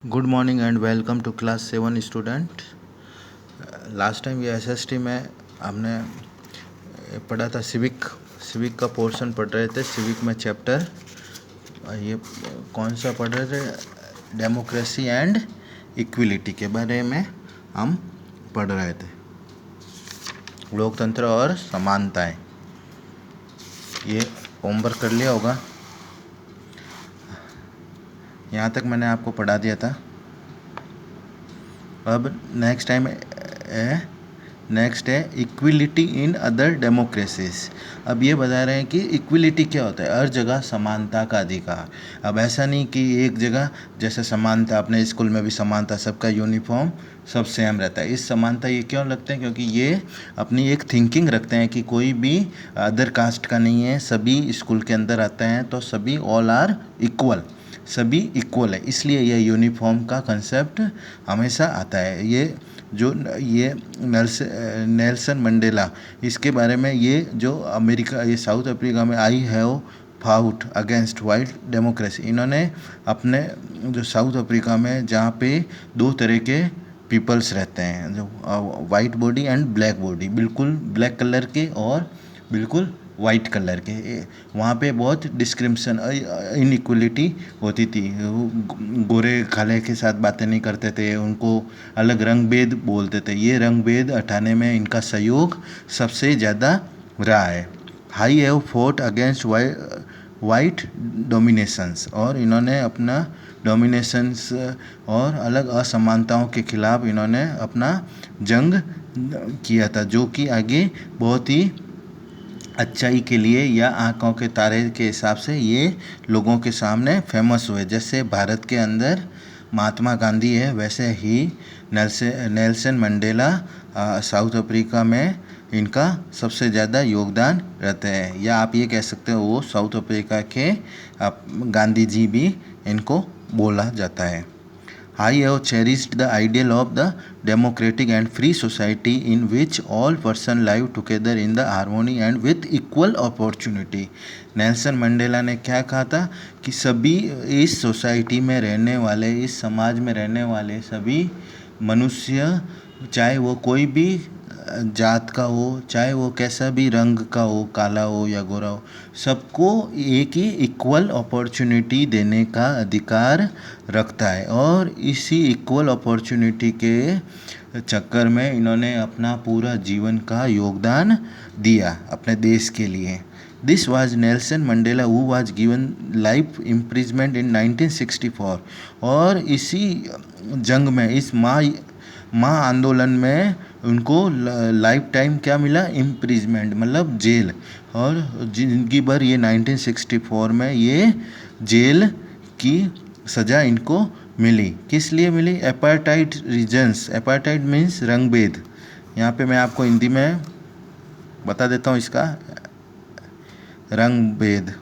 Good morning and welcome to class 7 student. Last time ये SST में हमने पढ़ा था सिविक का पोर्शन पढ़ रहे थे। सिविक में चैप्टर ये कौन सा पढ़ रहे थे, डेमोक्रेसी एंड इक्विलिटी के बारे में हम पढ़ रहे थे, लोकतंत्र और समानताएं। ये होमवर्क कर लिया होगा, यहाँ तक मैंने आपको पढ़ा दिया था। अब नेक्स्ट है इक्विलिटी इन अदर डेमोक्रेसीज। अब ये बता रहे हैं कि इक्विलिटी क्या होता है, हर जगह समानता का अधिकार। अब ऐसा नहीं कि एक जगह जैसे समानता, अपने स्कूल में भी समानता, सबका यूनिफॉर्म सब सेम रहता है। इस समानता ये क्यों लगते हैं, क्योंकि ये अपनी एक थिंकिंग रखते हैं कि कोई भी अदर कास्ट का नहीं है, सभी स्कूल के अंदर आते हैं तो सभी ऑल आर इक्वल, सभी इक्वल है। इसलिए यह यूनिफॉर्म का कंसेप्ट हमेशा आता है। ये नेल्सन मंडेला, इसके बारे में, ये जो ये साउथ अफ्रीका में I have fought against white democracy. इन्होंने अपने जो साउथ अफ्रीका में, जहाँ पे दो तरह के पीपल्स रहते हैं, जो white body and black body, बिल्कुल ब्लैक कलर के और बिल्कुल वाइट कलर के, वहाँ पे बहुत डिस्क्रिमिनेशन, इनइक्वलिटी होती थी। गोरे काले के साथ बातें नहीं करते थे, उनको अलग रंग भेद बोलते थे। ये रंग भेद हटाने में इनका सहयोग सबसे ज़्यादा रहा है। He have fought against white dominations, और इन्होंने अपना डोमिनेशंस और अलग असमानताओं के खिलाफ इन्होंने अपना जंग किया था, जो कि आगे बहुत ही अच्छाई के लिए या आँखों के तारे के हिसाब से ये लोगों के सामने फेमस हुए। जैसे भारत के अंदर महात्मा गांधी है, वैसे ही नेल्सन मंडेला साउथ अफ्रीका में इनका सबसे ज़्यादा योगदान रहता है, या आप ये कह सकते हो वो साउथ अफ्रीका के गांधी जी भी इनको बोला जाता है। I have cherished the ideal of the democratic and free society in which all persons live together in the harmony and with equal opportunity। Nelson Mandela ने क्या कहा था कि सभी इस सोसाइटी में रहने वाले, इस समाज में रहने वाले सभी मनुष्य, चाहे वो कोई भी जात का हो, चाहे वो कैसा भी रंग का हो, काला हो या गोरा हो, सबको एक ही इक्वल अपॉर्चुनिटी देने का अधिकार रखता है। और इसी इक्वल अपॉर्चुनिटी के चक्कर में इन्होंने अपना पूरा जीवन का योगदान दिया अपने देश के लिए। This was Nelson Mandela who was given life imprisonment in 1964। और इसी जंग में, इस आंदोलन में उनको लाइफ टाइम क्या मिला, इम्प्रिजमेंट मतलब जेल। और जिंदगी भर ये 1964 में ये जेल की सज़ा इनको मिली। किस लिए मिली? Apartheid reasons. अपार्टाइड मीन्स रंग भेद। यहाँ पे मैं आपको हिंदी में बता देता हूँ इसका रंग भेद।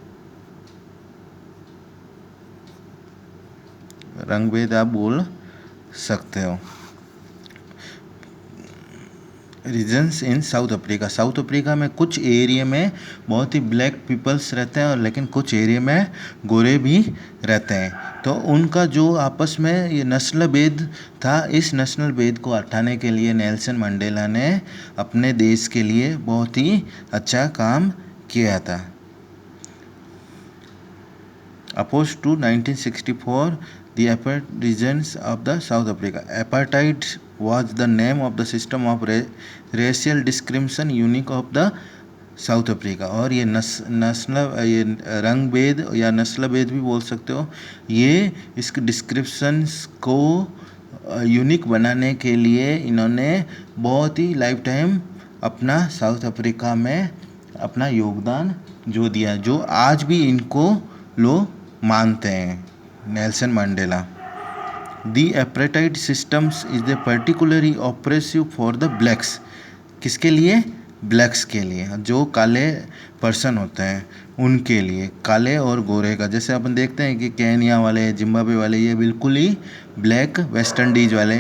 रंग भेद आप बोल सकते हो। Reasons in South Africa. South Africa में कुछ एरिया में बहुत ही ब्लैक पीपल्स रहते हैं, और लेकिन कुछ एरिया में गोरे भी रहते हैं। तो उनका जो आपस में ये नस्ल भेद था, इस नस्ल भेद को हटाने के लिए नेल्सन मंडेला ने अपने देश के लिए बहुत ही अच्छा काम किया था। Opposed to 1964, the apartheid regions of the South Africa. Apartheid was the name of the system of racial discrimination unique of the south Africa. और ये ये रंग भेद या नस्ल भेद भी बोल सकते हो, ये इस डिस्क्रिप्शंस को यूनिक बनाने के लिए इन्होंने बहुत ही लाइफ टाइम अपना साउथ अफ्रीका में अपना योगदान जो दिया, जो आज भी इनको लोग मानते हैं। Nelson Mandela. The apartheid systems is the particularly oppressive for the blacks. किसके लिए? ब्लैक्स के लिए, जो काले पर्सन होते हैं उनके लिए, काले और गोरे का। जैसे अपन देखते हैं कि केन्या वाले, जिम्बाब्वे वाले, ये बिल्कुल ही ब्लैक, वेस्ट इंडीज वाले,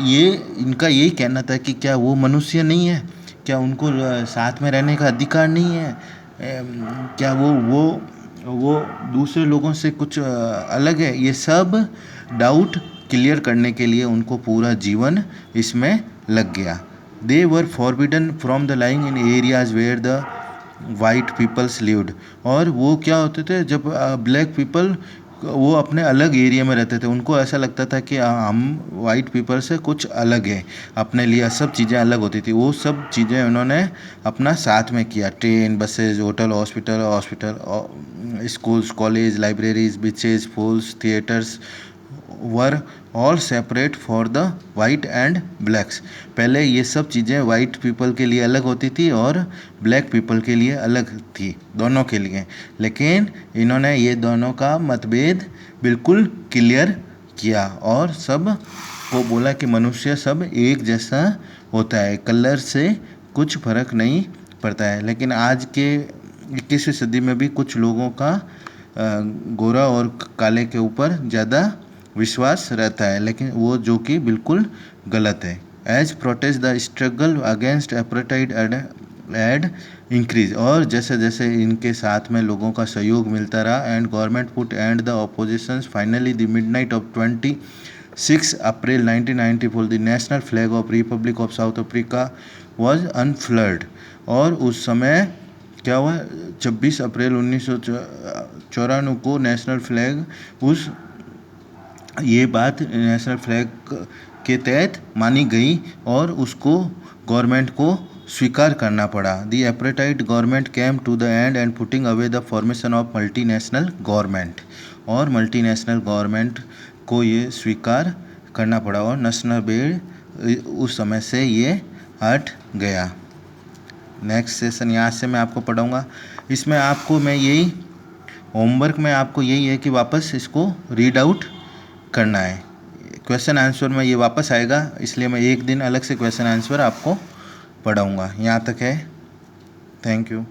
ये इनका यही कहना था कि क्या वो मनुष्य नहीं है, क्या उनको साथ में रहने का अधिकार नहीं है, क्या वो दूसरे लोगों से कुछ अलग है। ये सब डाउट क्लियर करने के लिए उनको पूरा जीवन इसमें लग गया। They were forbidden from the lying in areas where the white peoples lived. और वो क्या होते थे, जब ब्लैक पीपल वो अपने अलग एरिया में रहते थे, उनको ऐसा लगता था कि हम वाइट पीपल से कुछ अलग है, अपने लिए सब चीज़ें अलग होती थी। वो सब चीज़ें उन्होंने अपना साथ में किया, train, buses, hotel, hospital, schools, college, libraries, beaches, pools, theatres were all separate for the white and blacks. पहले ये सब चीज़ें वाइट पीपल के लिए अलग होती थी और ब्लैक पीपल के लिए अलग थी, दोनों के लिए। लेकिन इन्होंने ये दोनों का मतभेद बिल्कुल क्लियर किया और सब को बोला कि मनुष्य सब एक जैसा होता है, कलर से कुछ फर्क नहीं पड़ता है। लेकिन आज के 21वीं सदी में भी कुछ लोगों का गोरा और काले के ऊपर ज़्यादा विश्वास रहता है, लेकिन वो जो कि बिल्कुल गलत है। As protest the struggle against apartheid aid increase. और जैसे जैसे इनके साथ में लोगों का सहयोग मिलता रहा and government put and the opposition, finally the midnight of 26 April 1994 the national flag of republic of South Africa was unfurled. और उस समय क्या हुआ, 26 अप्रैल 1994 को नेशनल फ्लैग ये बात नेशनल फ्लैग के तहत मानी गई और उसको गवर्नमेंट को स्वीकार करना पड़ा। The apartheid government came to the end and putting away the formation of multinational government. और मल्टीनेशनल गवर्नमेंट को ये स्वीकार करना पड़ा और नेशनल बेड उस समय से ये हट गया। नेक्स्ट सेशन यहाँ से मैं आपको पढ़ाऊँगा। इसमें आपको मैं यही होमवर्क में आपको यही है कि वापस इसको रीड आउट करना है। क्वेश्चन आंसर में ये वापस आएगा, इसलिए मैं एक दिन अलग से क्वेश्चन आंसर आपको पढ़ाऊँगा। यहाँ तक है। Thank you.